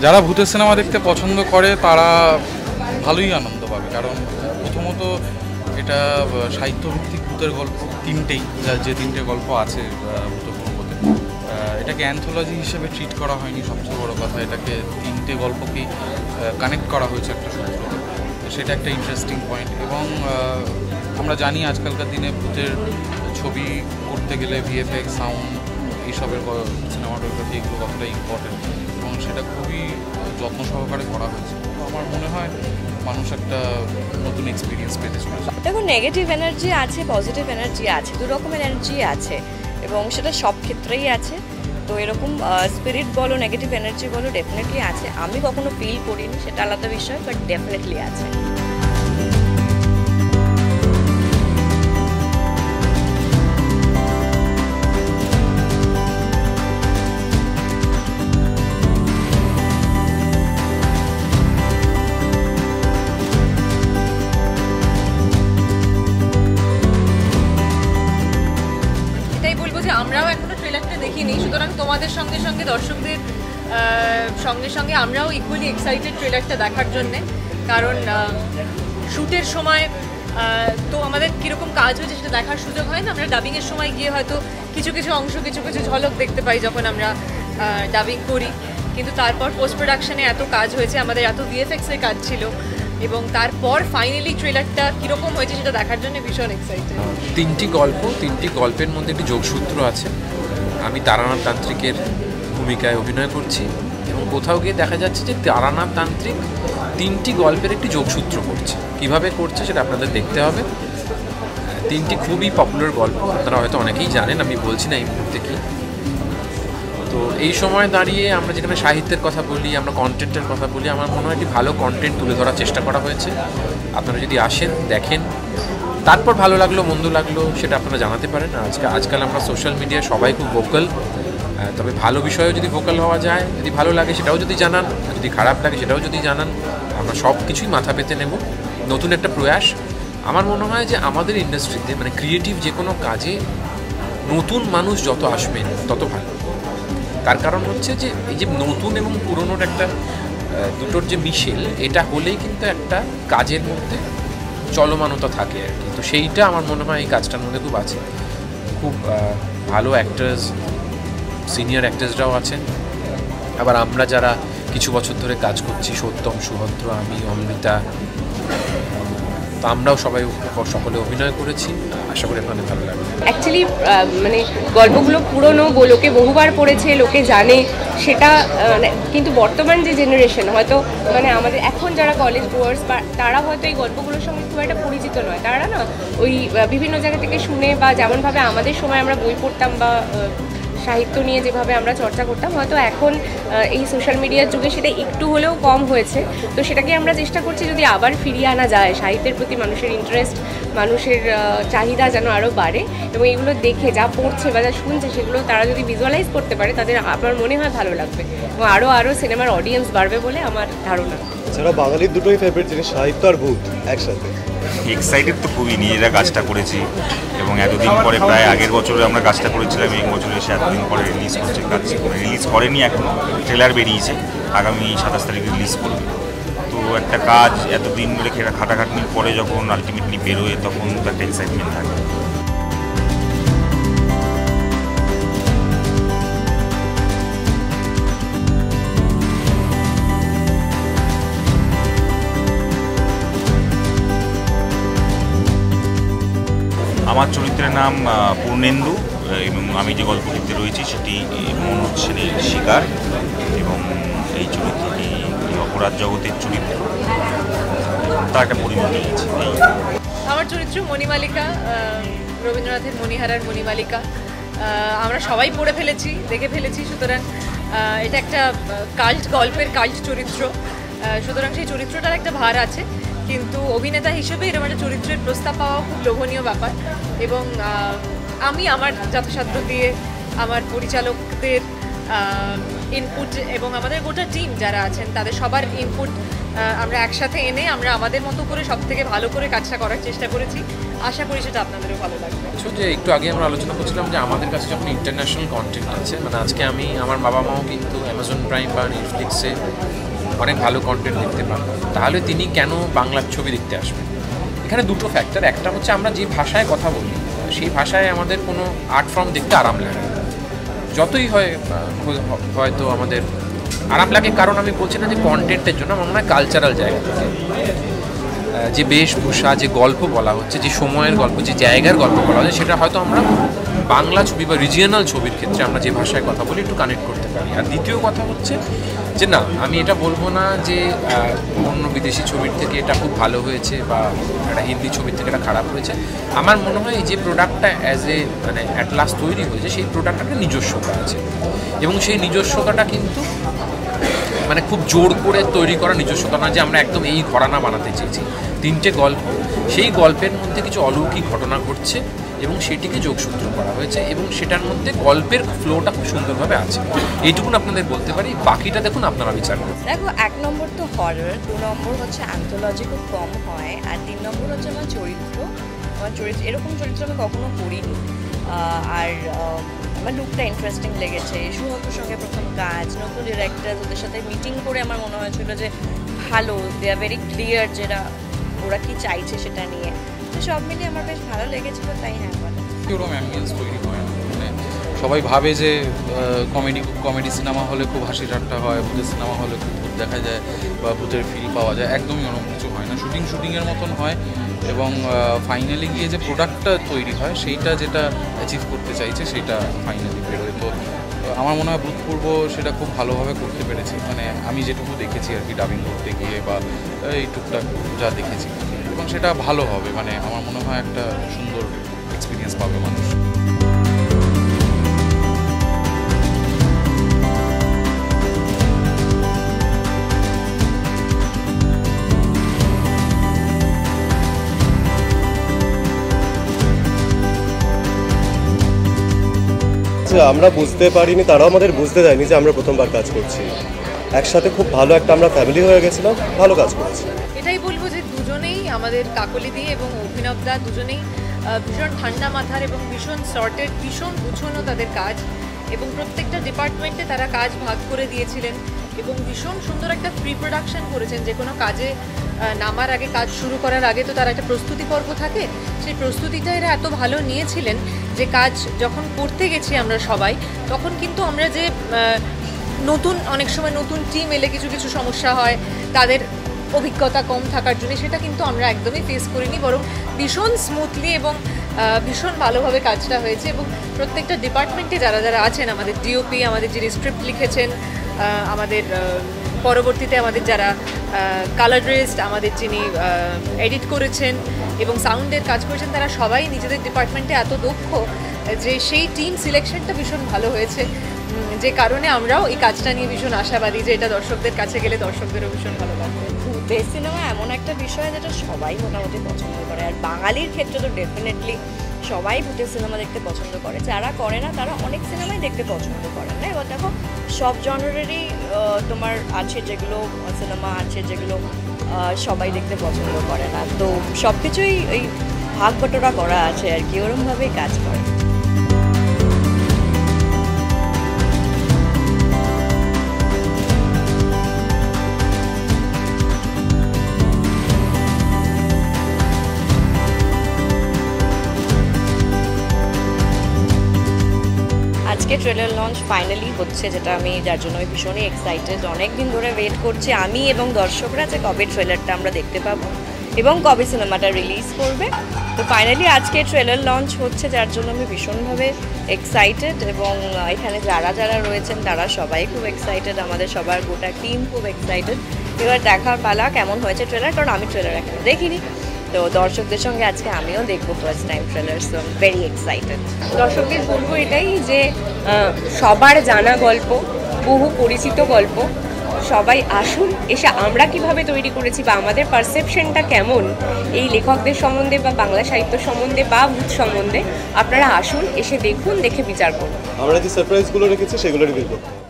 যারা ভূতের সিনেমা দেখতে পছন্দ করে তারা ভালোই আনন্দ পাবে, কারণ প্রথমত এটা সাহিত্যভিত্তিক ভূতের গল্প তিনটেই, যে তিনটে গল্প আছে ভূতপূর্বতে, এটাকে অ্যান্থোলজি হিসেবে ট্রিট করা হয়নি। সবচেয়ে বড় কথা, এটাকে তিনটে গল্পকেই কানেক্ট করা হয়েছে একটা সূত্র, সেটা একটা ইন্টারেস্টিং পয়েন্ট। এবং আমরা জানি আজকালকার দিনে ভূতের ছবি করতে গেলে ভিএফএক্স, সাউন্ড, এইসবের সিনেমাটোগ্রাফি এগুলো কতটা ইম্পর্টেন্ট, এবং সেটা খুবই যত্ন সহকারে করা হয়েছে। তো আমার মনে হয় মানুষ একটা নতুন এক্সপিরিয়েন্স পেতে চলেছে। দেখুন, নেগেটিভ এনার্জি আছে, পজিটিভ এনার্জি আছে, দু রকমের এনার্জি আছে এবং সেটা সব ক্ষেত্রেই আছে। তো এরকম স্পিরিট বলো, নেগেটিভ এনার্জি বলো, ডেফিনেটলি আছে। আমি কখনো ফিল করিনি, সেটা আলাদা বিষয়, বাট ডেফিনেটলি আছে। আমরাও এখনো ট্রেলারটা দেখিনি, সুতরাং তোমাদের সঙ্গে সঙ্গে দর্শকদের সঙ্গে সঙ্গে আমরাও ইকুয়ালি এক্সাইটেড ট্রেলারটা দেখার জন্যে। কারণ শ্যুটের সময় তো আমাদের কীরকম কাজ হয়েছে সেটা দেখার সুযোগ হয় না। আমরা ডাবিংয়ের সময় গিয়ে হয়তো কিছু কিছু অংশ, কিছু কিছু ঝলক দেখতে পাই যখন আমরা ডাবিং করি, কিন্তু তারপর পোস্ট প্রোডাকশনে এত কাজ হয়েছে, আমাদের এত ভিএফএক্সের কাজ ছিল, এবং তারপর ফাইনালি ট্রেলারটা কীরকম হয়েছে সেটা দেখার জন্য ভীষণ এক্সাইটেড। তিনটি গল্পের মধ্যে একটি যোগসূত্র আছে। আমি তারানাথ তান্ত্রিকের ভূমিকায় অভিনয় করছি এবং কোথাও গিয়ে দেখা যাচ্ছে যে তারানাথ তান্ত্রিক তিনটি গল্পের একটি যোগসূত্র করছে। কিভাবে করছে সেটা আপনাদের দেখতে হবে। তিনটি খুবই পপুলার গল্প, আপনারা হয়তো অনেকেই জানেন, আমি বলছি না এই মুহূর্তে কি। তো এই সময় দাঁড়িয়ে আমরা যেখানে সাহিত্যের কথা বলি, আমরা কন্টেন্টের কথা বলি, আমার মনে হয় একটি ভালো কন্টেন্ট তুলে ধরার চেষ্টা করা হয়েছে। আপনারা যদি আসেন, দেখেন, তারপর ভালো লাগলো মন্দ লাগলো সেটা আপনারা জানাতে পারেন। আজকাল আমরা সোশ্যাল মিডিয়ায় সবাই খুব ভোকাল, তবে ভালো বিষয়েও যদি ভোকাল হওয়া যায়, যদি ভালো লাগে সেটাও যদি জানান, যদি খারাপ লাগে সেটাও যদি জানান, আমরা সব কিছুই মাথা পেতে নেব। নতুন একটা প্রয়াস। আমার মনে হয় যে আমাদের ইন্ডাস্ট্রিতে, মানে ক্রিয়েটিভ যে কোনো কাজে নতুন মানুষ যত আসবেন তত ভালো। তার কারণ হচ্ছে যে এই যে নতুন এবং পুরনোর একটা দুটোর যে মিশেল, এটা হলেই কিন্তু একটা কাজের মধ্যে চলমানতা থাকে আর কি। তো সেইটা আমার মনে হয় এই কাজটার মধ্যে খুব আছে। খুব ভালো অ্যাক্টার্স, সিনিয়র অ্যাক্টার্সরাও আছেন। আবার আমরা যারা কিছু বছর ধরে কাজ করছি, সত্যম, সুভদ্র, আমি, অমৃতা, তো আমরাও সকলে অভিনয় করেছি। আশা করি আপনাদের ভালো লাগবে। অ্যাকচুয়ালি মানে গল্পগুলো পুরনো, লোকে বহুবার পড়েছে, লোকে জানে সেটা, কিন্তু বর্তমান যে জেনারেশন হয়তো মানে আমাদের এখন যারা কলেজ গোয়ার্স, বা তারা হয়তো এই গল্পগুলোর সঙ্গে খুব একটা পরিচিত নয়। তারা না ওই বিভিন্ন জায়গা থেকে শুনে, বা যেমনভাবে আমাদের সময় আমরা বই পড়তাম বা সাহিত্য নিয়ে যেভাবে আমরা চর্চা করতাম, হয়তো এখন এই সোশ্যাল মিডিয়ার যুগে সেটা একটু হলেও কম হয়েছে। তো সেটাকে আমরা চেষ্টা করছি যদি আবার ফিরিয়ে আনা যায়, সাহিত্যের প্রতি মানুষের ইন্টারেস্ট, মানুষের চাহিদা যেন আরও বাড়ে, এবং এগুলো দেখে যা পড়ছে বা যা শুনছে সেগুলো তারা যদি ভিজুয়ালাইজ করতে পারে, তাদের আমার মনে হয় ভালো লাগবে এবং আরও সিনেমার অডিয়েন্স বাড়বে বলে আমার ধারণা। এছাড়া বাঙালির দুটোই ফেভারিট জিনিস, সাহিত্য আর ভূত একসাথে। এক্সাইটেড তো খুবই, নিজেরা কাজটা করেছি এবং এতদিন পরে, প্রায় আগের বছরে আমরা কাজটা করেছিলাম, এই বছর এসে এতদিন পরে রিলিজ করছে। কাজ রিলিজ করেনি এখনও, ট্রেলার বেরিয়েছে, আগামী 27 তারিখে রিলিজ করবে। তো একটা কাজ এতদিন ধরে খাটাখাটনির পরে যখন আলটিমেটলি বেরোয়, তখন তো একটা এক্সাইটমেন্ট থাকে। আমার চরিত্রের নাম পূর্ণেন্দু এবং আমি যে গল্পটিতে রয়েছি সেটি মনোজ সেনের শিকার, এবং এই চরিত্রটি অপরাধ জগতের চরিত্র, তার একটা পরিণতি নিয়েছে। আমার চরিত্র মণিমালিকা, রবীন্দ্রনাথের মণিহারার মণিমালিকা। আমরা সবাই পড়ে ফেলেছি, দেখে ফেলেছি, সুতরাং এটা একটা গল্পের কাল্ট চরিত্র, সুতরাং সেই চরিত্রটার একটা ভার আছে। কিন্তু অভিনেতা হিসেবে এরকম একটা চরিত্রের প্রস্তাব পাওয়া খুব লোভনীয় ব্যাপার, এবং আমি আমার যথাসাধ্য দিয়ে, আমার পরিচালকদের ইনপুট এবং আমাদের গোটা টিম যারা আছেন তাদের সবার ইনপুট আমরা একসাথে এনে আমরা আমাদের মতো করে সব থেকে ভালো করে কাজটা করার চেষ্টা করেছি। আশা করি সেটা আপনাদেরও ভালো লাগবে। যে একটু আগে আমরা আলোচনা করছিলাম যে আমাদের কাছে যখন ইন্টারন্যাশনাল কন্টেন্ট আছে, মানে আজকে আমি আমার বাবা মাও কিন্তু অ্যামাজন প্রাইম বা নেটফ্লিক্সে অনেক ভালো কন্টেন্ট দেখতে পান, তাহলে তিনি কেন বাংলার ছবি দেখতে আসবেন? এখানে দুটো ফ্যাক্টর। একটা হচ্ছে আমরা যে ভাষায় কথা বলি সেই ভাষায় আমাদের কোনো আর্ট ফর্ম দেখতে আরাম লাগে, যতই হয়তো আমাদের আরাম লাগে। কারণ আমি বলছি না যে কন্টেন্টের জন্য, আমার মনে হয় কালচারাল জায়গা থেকে যে বেশভূষা, যে গল্প বলা হচ্ছে, যে সময়ের গল্প, যে জায়গার গল্প বলা হচ্ছে, সেটা হয়তো আমরা বাংলা ছবি বা রিজিয়নাল ছবির ক্ষেত্রে আমরা যে ভাষায় কথা বলি একটু কানেক্ট করতে পারি। আর দ্বিতীয় কথা হচ্ছে যে না, আমি এটা বলবো না যে অন্য বিদেশি ছবির থেকে এটা খুব ভালো হয়েছে বা একটা হিন্দি ছবির থেকে এটা খারাপ হয়েছে। আমার মনে হয় যে প্রোডাক্টটা মানে অ্যাট লাস্ট তৈরি হয়েছে, সেই প্রোডাক্টটা একটা নিজস্বতা আছে, এবং সেই নিজস্বতাটা কিন্তু মানে খুব জোর করে তৈরি করা নিজস্বতা না যে আমরা একদম এই ঘরানা বানাতে চেয়েছি। 3টে গল্প, সেই গল্পের মধ্যে কিছু অলৌকিক ঘটনা ঘটছে এবং সেটিকে যোগসূত্র করা হয়েছে, এবং সেটার মধ্যে গল্পের ফ্লোটা খুব সুন্দরভাবে আছে। এইটুকুন আপনাদের বলতে পারি, বাকিটা দেখুন আপনারা বিচার করুন। দেখো, 1 নম্বর তো হরর, 2 নম্বর হচ্ছে অ্যান্থোলজি খুব কম হয়, আর 3 নম্বর হচ্ছে আমার চরিত্র এরকম চরিত্র আমি কখনো করিনি। আর আমার লুকটা ইন্টারেস্টিং লেগেছে। শুভঙ্কর সঙ্গে প্রথম কাজ, নতুন ডিরেক্টর, ওদের সাথে মিটিং করে আমার মনে হয়েছিল যে ভালো, দে আর ভেরি ক্লিয়ার যেটা ওরা কি চাইছে সেটা নিয়ে। তো সব মিলিয়ে আমার বেশ ভালো লেগেছিল, তাই হ্যাঁ বলো। ওরকম অ্যাম্বিয়েন্স তৈরি হয় না, মানে সবাই ভাবে যে কমেডি সিনেমা হলে খুব হাসি ঠাট্টা হয়, ভূতের সিনেমা হলে খুব ভূত দেখা যায় বা ভূতের ফিল পাওয়া যায়। একদমই ওরকম কিছু হয় না, শুটিংয়ের মতন হয়, এবং ফাইনালি গিয়ে যে প্রোডাক্টটা তৈরি হয় সেইটা যেটা অ্যাচিভ করতে চাইছে সেটা ফাইনালি বেরোয়। তো আমার মনে হয় ভূতপূর্ব সেটা খুব ভালোভাবে করতে পেরেছে, মানে আমি যেটুকু দেখেছি আর কি ডাবিং করতে গিয়ে বা এই টুকটাক যা দেখেছি, এবং সেটা ভালো হবে। মানে আমার মনে হয় একটা সুন্দর এক্সপিরিয়েন্স পাবে মানুষ। আমরা বুঝতে পারিনি, তারাও আমাদের বুঝতে দেয়নি যে আমরা প্রথমবার কাজ করছি। একসাথে খুব ভালো একটা আমরা ফ্যামিলি হয়ে গেছিলাম, ভালো কাজ করেছি। এটাই বলবো যে দুজনেই আমাদের কাকলি দিয়ে এবং অভিনব দা দুজনেই ভীষণ ঠান্ডা মাথার এবং ভীষণ সর্টেড, ভীষণ গুছানো তাদের কাজ, এবং প্রত্যেকটা ডিপার্টমেন্টে তারা কাজ ভাগ করে দিয়েছিলেন এবং ভীষণ সুন্দর একটা প্রি প্রোডাকশন করেছেন। যে কোনো কাজে নামার আগে, কাজ শুরু করার আগে তো তার একটা প্রস্তুতি পর্ব থাকে, সেই প্রস্তুতিটা এরা এত ভালো নিয়েছিলেন যে কাজ যখন করতে গেছি আমরা সবাই, তখন কিন্তু আমরা যে অনেক সময় নতুন টিম এলে কিছু কিছু সমস্যা হয়, তাদের অভিজ্ঞতা কম থাকার জন্য, সেটা কিন্তু আমরা একদমই ফেস করিনি, বরং ভীষণ স্মুথলি এবং ভীষণ ভালোভাবে কাজটা হয়েছে। এবং প্রত্যেকটা ডিপার্টমেন্টে যারা যারা আছেন, আমাদের ডিওপি, আমাদের যিনি স্ক্রিপ্ট লিখেছেন, আমাদের পরবর্তীতে আমাদের যারা কালারিস্ট, আমাদের যিনি এডিট করেছেন এবং সাউন্ডের কাজ করেছেন, তারা সবাই নিজেদের ডিপার্টমেন্টে এত দক্ষ যে সেই টিম সিলেকশনটা ভীষণ ভালো হয়েছে, যে কারণে আমরাও এই কাজটা নিয়ে ভীষণ আশাবাদী যে এটা দর্শকদের কাছে গেলে দর্শকদেরও ভীষণ ভালো লাগবে। ভূতের সিনেমা এমন একটা বিষয় যেটা সবাই মোটামুটি পছন্দ করে, আর বাঙালির ক্ষেত্রে তো ডেফিনেটলি সবাই ভূতের সিনেমা দেখতে পছন্দ করে। যারা করে না তারা অনেক সিনেমাই দেখতে পছন্দ করে না। এবার দেখো, সব জনরেরই তোমার আছে যেগুলো সিনেমা আছে যেগুলো সবাই দেখতে পছন্দ করে না। তো সব কিছুই ওই ভাগ বটোরা করা আছে আর কি, ওরমভাবেই কাজ করে। আজকে ট্রেলার লঞ্চ ফাইনালি হচ্ছে, যার জন্য আমি ভীষণই এক্সাইটেড। অনেক দিন ধরে ওয়েট করছি আমি এবং দর্শকরা যে কবে ট্রেলারটা আমরা দেখতে পাবো এবং কবে সিনেমাটা রিলিজ করবে। তো ফাইনালি আজকে ট্রেলার লঞ্চ হচ্ছে, যার জন্য আমি ভীষণভাবে এক্সাইটেড, এবং এখানে যারা যারা রয়েছেন তারা সবাই খুব এক্সাইটেড, আমাদের সবার গোটা টিম খুব এক্সাইটেড। এবার দেখার পালা কেমন হয়েছে ট্রেলার, কারণ আমি ট্রেলার এখনো দেখিনি। তো দর্শকদের সঙ্গে আজকে আমিও দেখবো first time trailer, so very excited. দর্শকদের বলবো এটাই যে সবার জানা গল্প, বহু পরিচিত গল্প, সবাই আসুন, এসে আমরা কিভাবে তৈরি করেছি বা আমাদের পারসেপশনটা কেমন এই লেখকদের সম্বন্ধে বা বাংলা সাহিত্য সম্বন্ধে বা ভূত সম্বন্ধে, আপনারা আসুন, এসে দেখুন, দেখে বিচার করুন। আমরা যে সারপ্রাইজগুলো রেখেছি সেগুলো রিভিল করতে হবে।